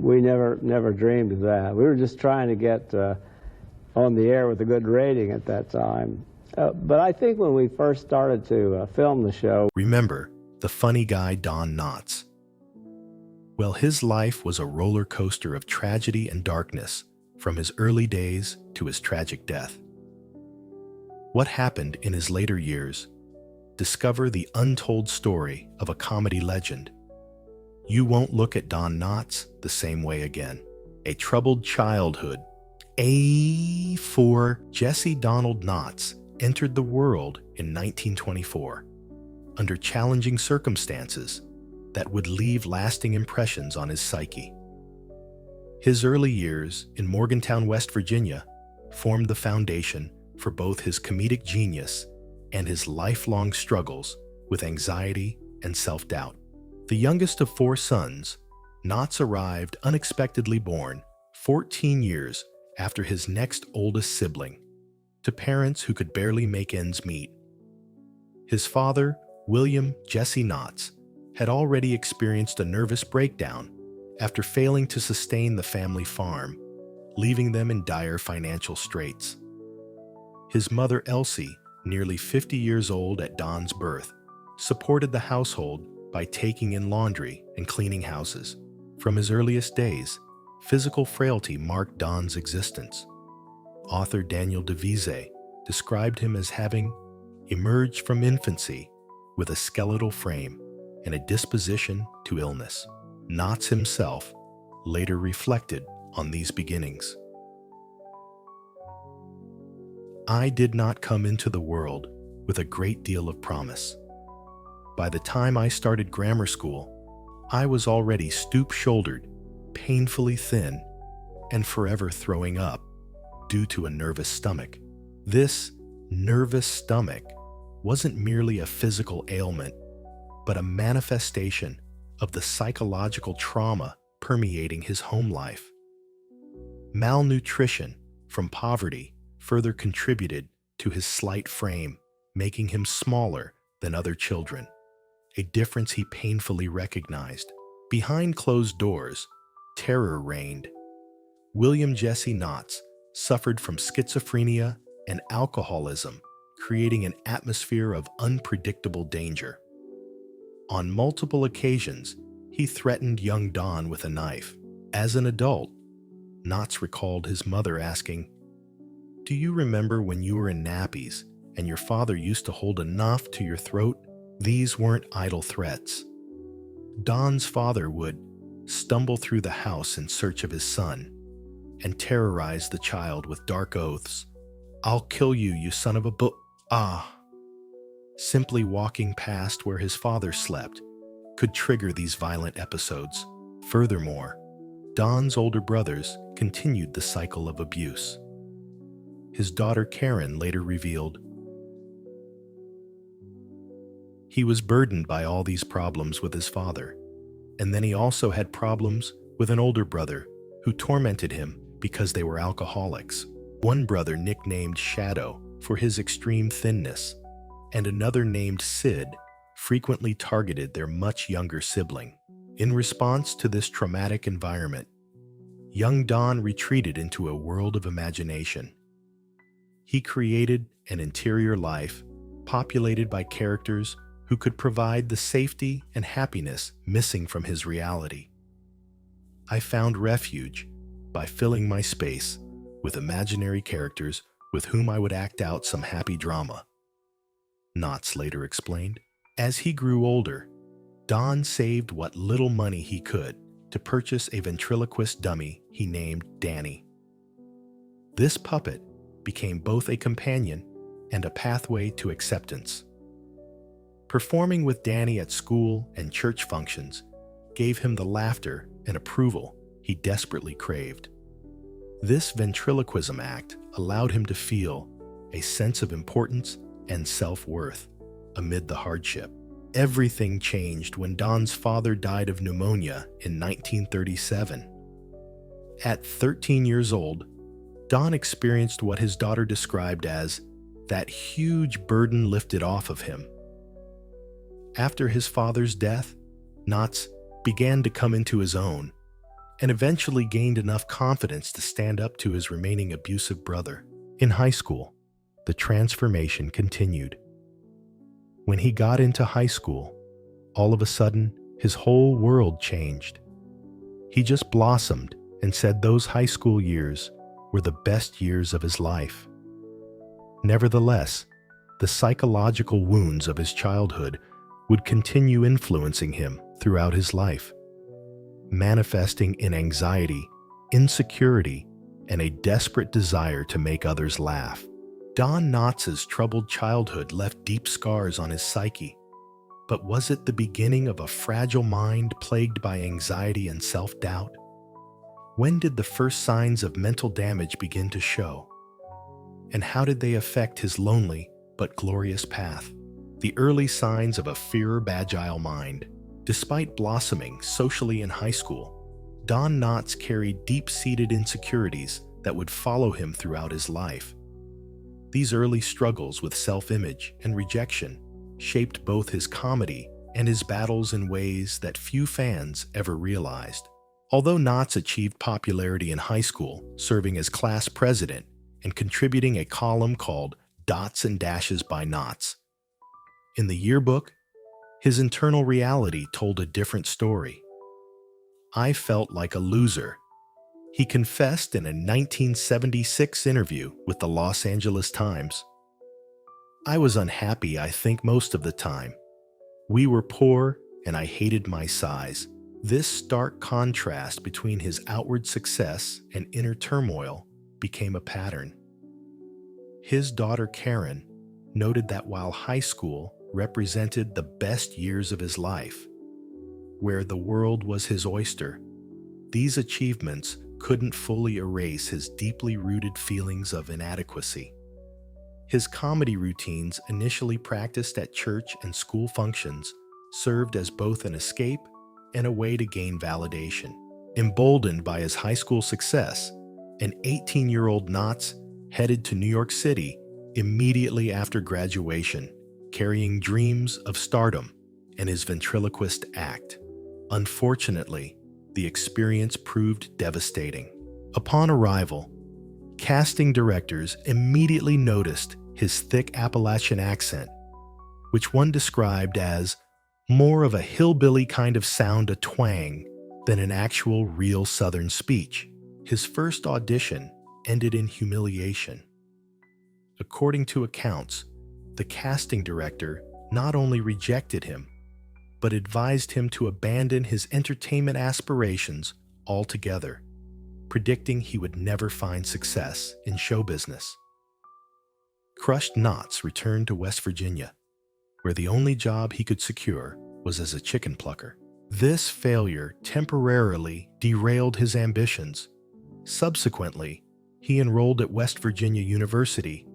we never dreamed of that. We were just trying to get on the air with a good rating at that time. But I think when we first started to film the show... Remember the funny guy Don Knotts? Well, his life was a roller coaster of tragedy and darkness, from his early days to his tragic death. What happened in his later years? Discover the untold story of a comedy legend. You won't look at Don Knotts the same way again. A troubled childhood. For Jesse Donald Knotts entered the world in 1924 under challenging circumstances that would leave lasting impressions on his psyche. His early years in Morgantown, West Virginia, formed the foundation for both his comedic genius and his lifelong struggles with anxiety and self-doubt. The youngest of 4 sons, Knotts arrived unexpectedly born 14 years after his next oldest sibling, to parents who could barely make ends meet. His father, William Jesse Knotts, had already experienced a nervous breakdown after failing to sustain the family farm, leaving them in dire financial straits. His mother, Elsie, nearly 50 years old at Don's birth, supported the household by taking in laundry and cleaning houses. From his earliest days, physical frailty marked Don's existence. Author Daniel DeVise described him as having emerged from infancy with a skeletal frame and a disposition to illness. Knotts himself later reflected on these beginnings. I did not come into the world with a great deal of promise. By the time I started grammar school, I was already stoop-shouldered, painfully thin, and forever throwing up due to a nervous stomach. This nervous stomach wasn't merely a physical ailment, but a manifestation of the psychological trauma permeating his home life. Malnutrition from poverty further contributed to his slight frame, making him smaller than other children, a difference he painfully recognized. Behind closed doors, terror reigned. William Jesse Knotts suffered from schizophrenia and alcoholism, creating an atmosphere of unpredictable danger. On multiple occasions, he threatened young Don with a knife. As an adult, Knotts recalled his mother asking, "Do you remember when you were in nappies and your father used to hold a knife to your throat?" These weren't idle threats. Don's father would stumble through the house in search of his son and terrorize the child with dark oaths. "I'll kill you, you son of a Simply walking past where his father slept could trigger these violent episodes. Furthermore, Don's older brothers continued the cycle of abuse. His daughter Karen later revealed, he was burdened by all these problems with his father, and then he also had problems with an older brother who tormented him because they were alcoholics. One brother nicknamed Shadow for his extreme thinness, and another named Sid frequently targeted their much younger sibling. In response to this traumatic environment, young Don retreated into a world of imagination. He created an interior life populated by characters who could provide the safety and happiness missing from his reality. I found refuge by filling my space with imaginary characters with whom I would act out some happy drama, Knotts later explained. As he grew older, Don saved what little money he could to purchase a ventriloquist dummy he named Danny. This puppet became both a companion and a pathway to acceptance. Performing with Danny at school and church functions gave him the laughter and approval he desperately craved. This ventriloquism act allowed him to feel a sense of importance and self-worth amid the hardship. Everything changed when Don's father died of pneumonia in 1937. At 13 years old, Don experienced what his daughter described as that huge burden lifted off of him. After his father's death, Knotts began to come into his own, and eventually gained enough confidence to stand up to his remaining abusive brother. In high school, the transformation continued. When he got into high school, all of a sudden, his whole world changed. He just blossomed and said those high school years were the best years of his life. Nevertheless, the psychological wounds of his childhood would continue influencing him throughout his life, manifesting in anxiety, insecurity, and a desperate desire to make others laugh. Don Knotts' troubled childhood left deep scars on his psyche, but was it the beginning of a fragile mind plagued by anxiety and self-doubt? When did the first signs of mental damage begin to show? And how did they affect his lonely but glorious path? The early signs of a fear-bagile mind. Despite blossoming socially in high school, Don Knotts carried deep-seated insecurities that would follow him throughout his life. These early struggles with self-image and rejection shaped both his comedy and his battles in ways that few fans ever realized. Although Knotts achieved popularity in high school, serving as class president and contributing a column called Dots and Dashes by Knotts, in the yearbook, his internal reality told a different story. "I felt like a loser," he confessed in a 1976 interview with the Los Angeles Times. "I was unhappy, I think, most of the time. We were poor, and I hated my size." This stark contrast between his outward success and inner turmoil became a pattern. His daughter Karen noted that while high school represented the best years of his life, where the world was his oyster, these achievements couldn't fully erase his deeply rooted feelings of inadequacy. His comedy routines, initially practiced at church and school functions, served as both an escape and a way to gain validation. Emboldened by his high school success, an 18-year-old Knotts headed to New York City immediately after graduation, carrying dreams of stardom and his ventriloquist act. Unfortunately, the experience proved devastating. Upon arrival, casting directors immediately noticed his thick Appalachian accent, which one described as more of a hillbilly kind of sound, a twang, than an actual real Southern speech. His first audition ended in humiliation. According to accounts, the casting director not only rejected him, but advised him to abandon his entertainment aspirations altogether, predicting he would never find success in show business. Crushed, Knotts returned to West Virginia, where the only job he could secure was as a chicken plucker. This failure temporarily derailed his ambitions. Subsequently, he enrolled at West Virginia University,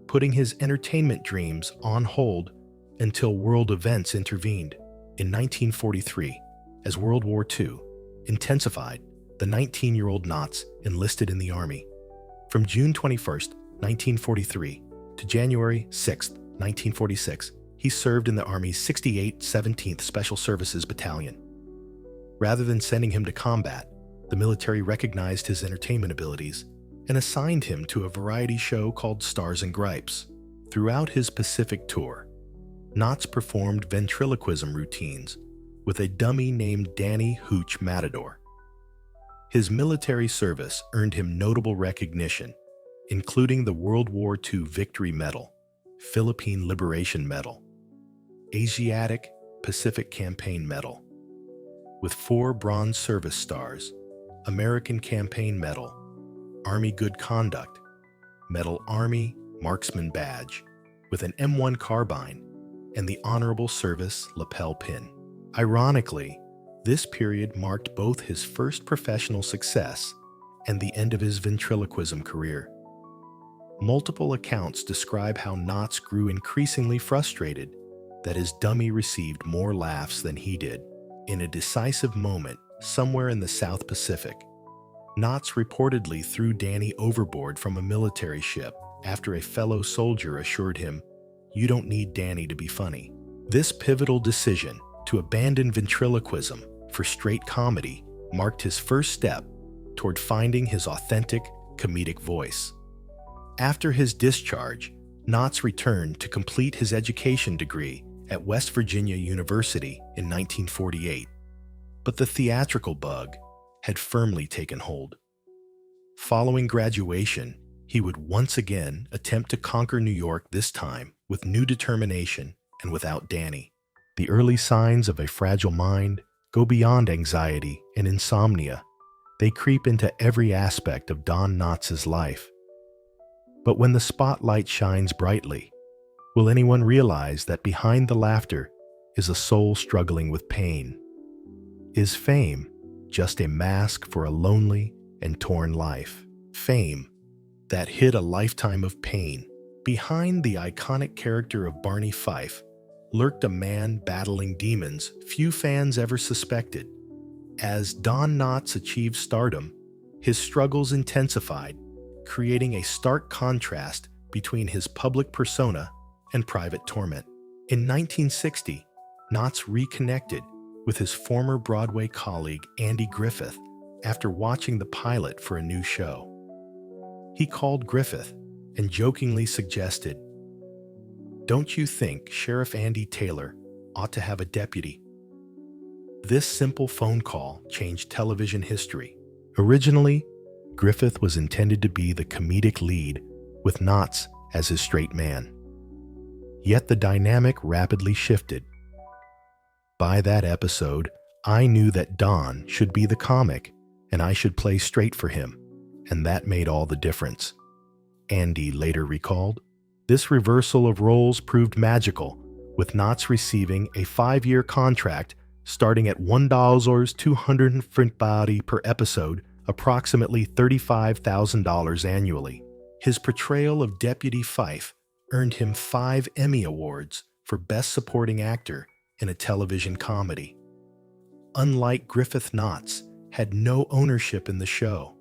putting his entertainment dreams on hold until world events intervened. In 1943, as World War II intensified, the 19-year-old Knotts enlisted in the Army. From June 21, 1943 to January 6, 1946, he served in the Army's 68th 17th Special Services Battalion. Rather than sending him to combat, the military recognized his entertainment abilities and assigned him to a variety show called Stars and Gripes. Throughout his Pacific tour, Knotts performed ventriloquism routines with a dummy named Danny Hooch Matador. His military service earned him notable recognition, including the World War II Victory Medal, Philippine Liberation Medal, Asiatic Pacific Campaign Medal, with 4 Bronze Service Stars, American Campaign Medal, Army Good Conduct, Medal Army Marksman Badge, with an M1 carbine, and the Honorable Service lapel pin. Ironically, this period marked both his first professional success and the end of his ventriloquism career. Multiple accounts describe how Knotts grew increasingly frustrated that his dummy received more laughs than he did. In a decisive moment somewhere in the South Pacific, Knotts reportedly threw Danny overboard from a military ship after a fellow soldier assured him, "You don't need Danny to be funny." This pivotal decision to abandon ventriloquism for straight comedy marked his first step toward finding his authentic comedic voice. After his discharge, Knotts returned to complete his education degree at West Virginia University in 1948, but the theatrical bug had firmly taken hold. Following graduation, he would once again attempt to conquer New York, this time with new determination and without Danny. The early signs of a fragile mind go beyond anxiety and insomnia. They creep into every aspect of Don Knotts' life. But when the spotlight shines brightly, will anyone realize that behind the laughter is a soul struggling with pain? Is fame just a mask for a lonely and torn life? Fame that hid a lifetime of pain. Behind the iconic character of Barney Fife lurked a man battling demons few fans ever suspected. As Don Knotts achieved stardom, his struggles intensified, creating a stark contrast between his public persona and private torment. In 1960, Knotts reconnected with his former Broadway colleague Andy Griffith after watching the pilot for a new show. He called Griffith and jokingly suggested, "Don't you think Sheriff Andy Taylor ought to have a deputy?" This simple phone call changed television history. Originally, Griffith was intended to be the comedic lead, with Knotts as his straight man. Yet the dynamic rapidly shifted. By that episode, I knew that Don should be the comic, and I should play straight for him, and that made all the difference. Andy later recalled, this reversal of roles proved magical, with Knotts receiving a 5-year contract starting at $1.250 per episode, approximately $35,000 annually. His portrayal of Deputy Fife earned him 5 Emmy Awards for Best Supporting Actor in a television comedy. Unlike Griffith, Knotts had no ownership in the show,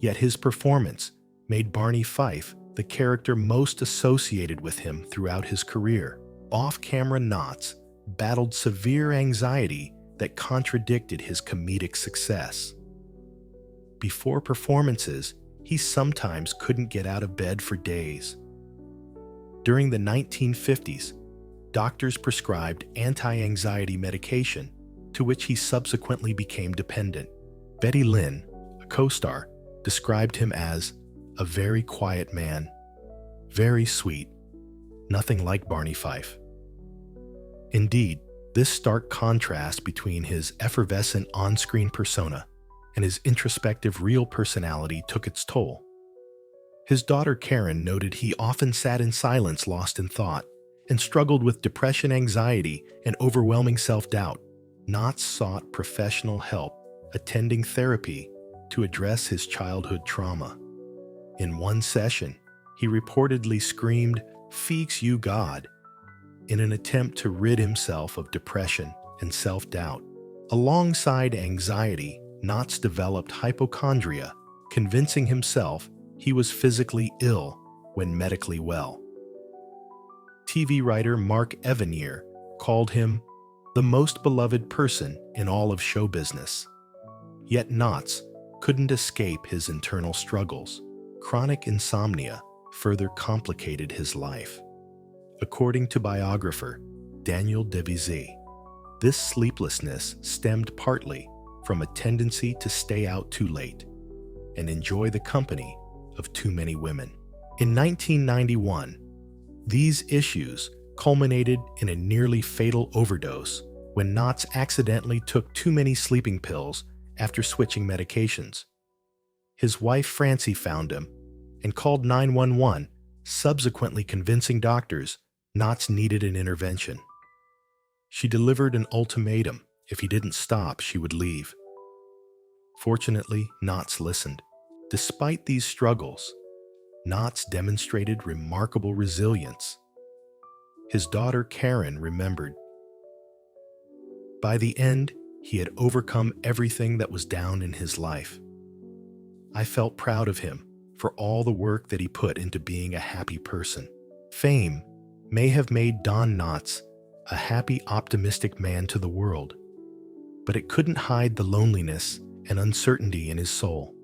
yet his performance made Barney Fife the character most associated with him throughout his career. Off-camera, Knotts battled severe anxiety that contradicted his comedic success. Before performances, he sometimes couldn't get out of bed for days. During the 1950s, doctors prescribed anti-anxiety medication, to which he subsequently became dependent. Betty Lynn, a co-star, described him as a very quiet man, very sweet, nothing like Barney Fife. Indeed, this stark contrast between his effervescent on-screen persona and his introspective real personality took its toll. His daughter Karen noted he often sat in silence, lost in thought, and struggled with depression, anxiety, and overwhelming self-doubt. Knotts sought professional help, attending therapy to address his childhood trauma. In one session, he reportedly screamed, "Feeks you God," in an attempt to rid himself of depression and self-doubt. Alongside anxiety, Knotts developed hypochondria, convincing himself he was physically ill when medically well. TV writer Mark Evanier called him the most beloved person in all of show business. Yet Knotts couldn't escape his internal struggles. Chronic insomnia further complicated his life. According to biographer Daniel Devisy, this sleeplessness stemmed partly from a tendency to stay out too late and enjoy the company of too many women. In 1991, these issues culminated in a nearly fatal overdose when Knotts accidentally took too many sleeping pills after switching medications. His wife Francie found him and called 911, subsequently convincing doctors Knotts needed an intervention. She delivered an ultimatum: if he didn't stop, she would leave. Fortunately, Knotts listened. Despite these struggles, Knotts demonstrated remarkable resilience. His daughter Karen remembered, by the end, he had overcome everything that was down in his life. I felt proud of him for all the work that he put into being a happy person. Fame may have made Don Knotts a happy, optimistic man to the world, but it couldn't hide the loneliness and uncertainty in his soul.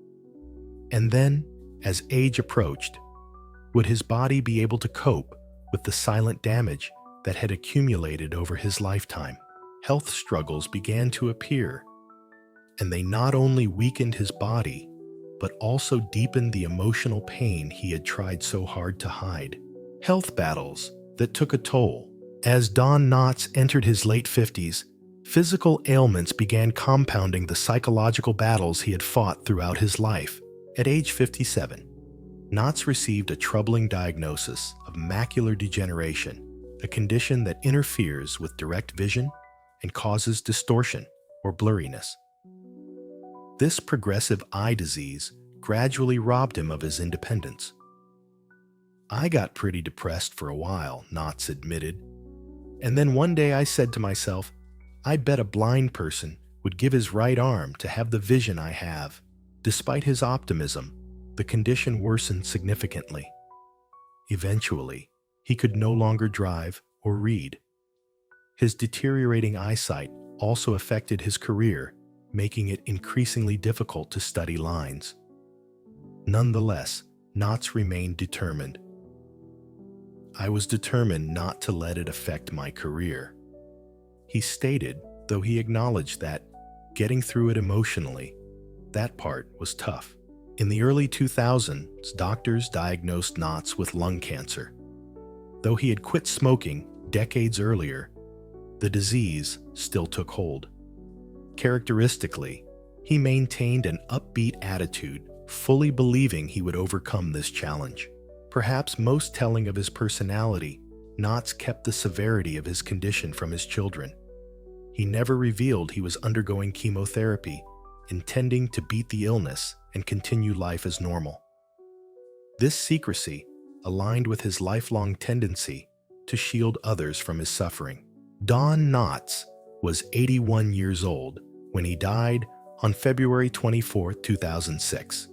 And then, as age approached, would his body be able to cope with the silent damage that had accumulated over his lifetime? Health struggles began to appear, and they not only weakened his body, but also deepened the emotional pain he had tried so hard to hide. Health battles that took a toll. As Don Knotts entered his late 50s, physical ailments began compounding the psychological battles he had fought throughout his life. At age 57, Knotts received a troubling diagnosis of macular degeneration, a condition that interferes with direct vision and causes distortion or blurriness. This progressive eye disease gradually robbed him of his independence. "I got pretty depressed for a while," Knotts admitted. "And then one day I said to myself, I bet a blind person would give his right arm to have the vision I have." Despite his optimism, the condition worsened significantly. Eventually, he could no longer drive or read. His deteriorating eyesight also affected his career, making it increasingly difficult to study lines. Nonetheless, Knotts remained determined. "I was determined not to let it affect my career," he stated, though he acknowledged that getting through it emotionally, that part was tough. In the early 2000s, doctors diagnosed Knotts with lung cancer. Though he had quit smoking decades earlier, the disease still took hold. Characteristically, he maintained an upbeat attitude, fully believing he would overcome this challenge. Perhaps most telling of his personality, Knotts kept the severity of his condition from his children. He never revealed he was undergoing chemotherapy, intending to beat the illness and continue life as normal. This secrecy aligned with his lifelong tendency to shield others from his suffering. Don Knotts was 81 years old when he died on February 24, 2006.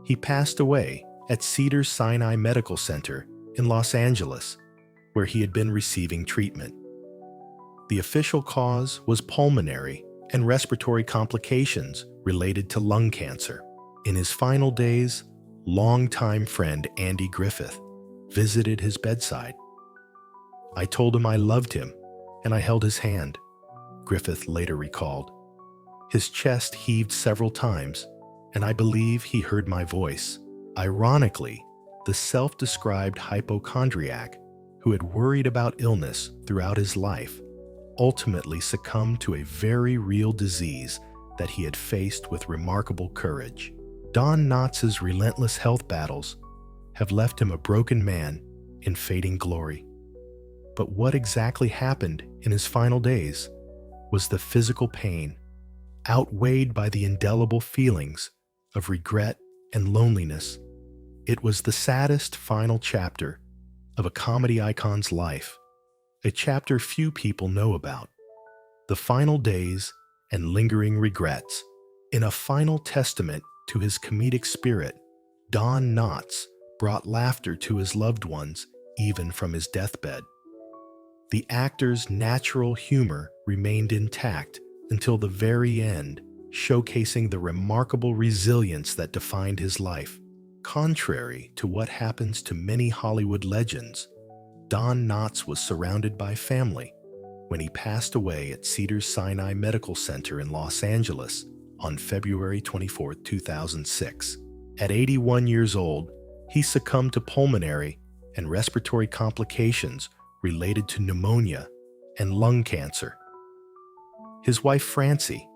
He passed away at Cedars-Sinai Medical Center in Los Angeles, where he had been receiving treatment. The official cause was pulmonary and respiratory complications related to lung cancer. In his final days, longtime friend Andy Griffith visited his bedside. "I told him I loved him, and I held his hand," Griffith later recalled. "His chest heaved several times, and I believe he heard my voice." Ironically, the self-described hypochondriac, who had worried about illness throughout his life, ultimately succumbed to a very real disease that he had faced with remarkable courage. Don Knotts' relentless health battles have left him a broken man in fading glory. But what exactly happened in his final days was the physical pain, outweighed by the indelible feelings of regret and loneliness. It was the saddest final chapter of a comedy icon's life, a chapter few people know about. The final days and lingering regrets. In a final testament to his comedic spirit, Don Knotts brought laughter to his loved ones even from his deathbed. The actor's natural humor remained intact until the very end, showcasing the remarkable resilience that defined his life. Contrary to what happens to many Hollywood legends, Don Knotts was surrounded by family when he passed away at Cedars-Sinai Medical Center in Los Angeles on February 24, 2006. At 81 years old, he succumbed to pulmonary and respiratory complications related to pneumonia and lung cancer. His wife Francie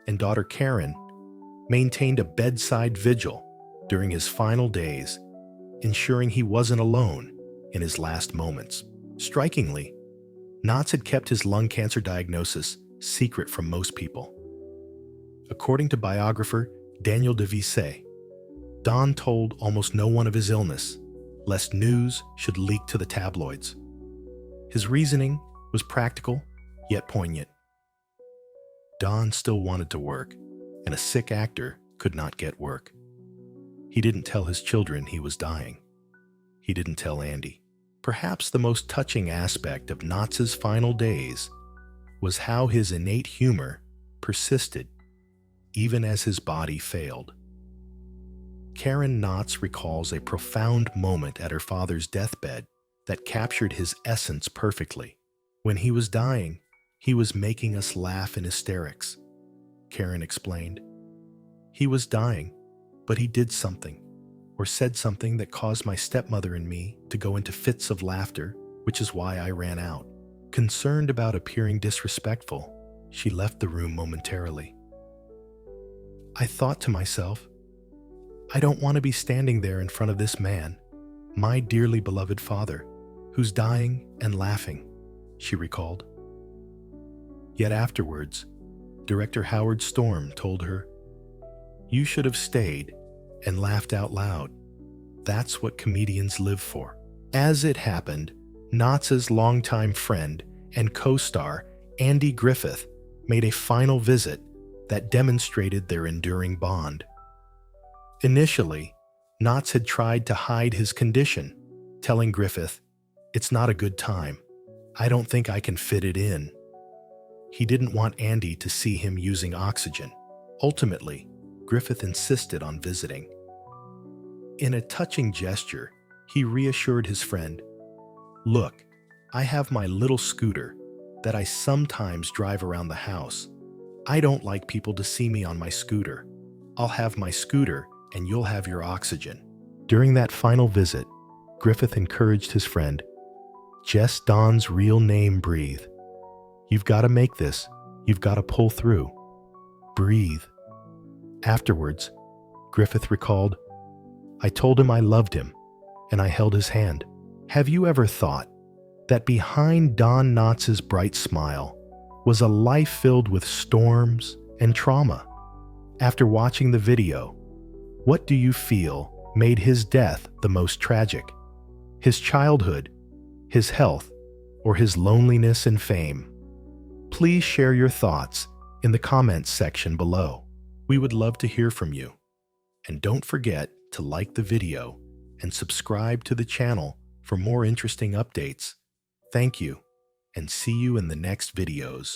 and daughter Karen maintained a bedside vigil during his final days, ensuring he wasn't alone in his last moments. Strikingly, Knotts had kept his lung cancer diagnosis secret from most people. According to biographer Daniel DeVisse, Don told almost no one of his illness, lest news should leak to the tabloids. His reasoning was practical, yet poignant. Don still wanted to work, and a sick actor could not get work. He didn't tell his children he was dying. He didn't tell Andy. Perhaps the most touching aspect of Knotts' final days was how his innate humor persisted even as his body failed. Karen Knotts recalls a profound moment at her father's deathbed that captured his essence perfectly. When he was dying, he was making us laugh in hysterics, Karen explained. He was dying, but he did something, or said something that caused my stepmother and me to go into fits of laughter, which is why I ran out. Concerned about appearing disrespectful, she left the room momentarily. I thought to myself, I don't want to be standing there in front of this man, my dearly beloved father, who's dying and laughing, she recalled. Yet afterwards, director Howard Storm told her, you should have stayed and laughed out loud. That's what comedians live for. As it happened, Knotts' longtime friend and co-star Andy Griffith made a final visit that demonstrated their enduring bond. Initially, Knotts had tried to hide his condition, telling Griffith, it's not a good time. I don't think I can fit it in. He didn't want Andy to see him using oxygen. Ultimately, Griffith insisted on visiting. In a touching gesture, he reassured his friend, look, I have my little scooter that I sometimes drive around the house. I don't like people to see me on my scooter. I'll have my scooter and you'll have your oxygen. During that final visit, Griffith encouraged his friend, Jess Don's real name, breathe. You've got to make this. You've got to pull through. Breathe. Afterwards, Griffith recalled, I told him I loved him, and I held his hand. Have you ever thought that behind Don Knotts' bright smile was a life filled with storms and trauma? After watching the video, what do you feel made his death the most tragic? His childhood, his health, or his loneliness and fame? Please share your thoughts in the comments section below. We would love to hear from you. And don't forget to like the video and subscribe to the channel for more interesting updates. Thank you, and see you in the next videos.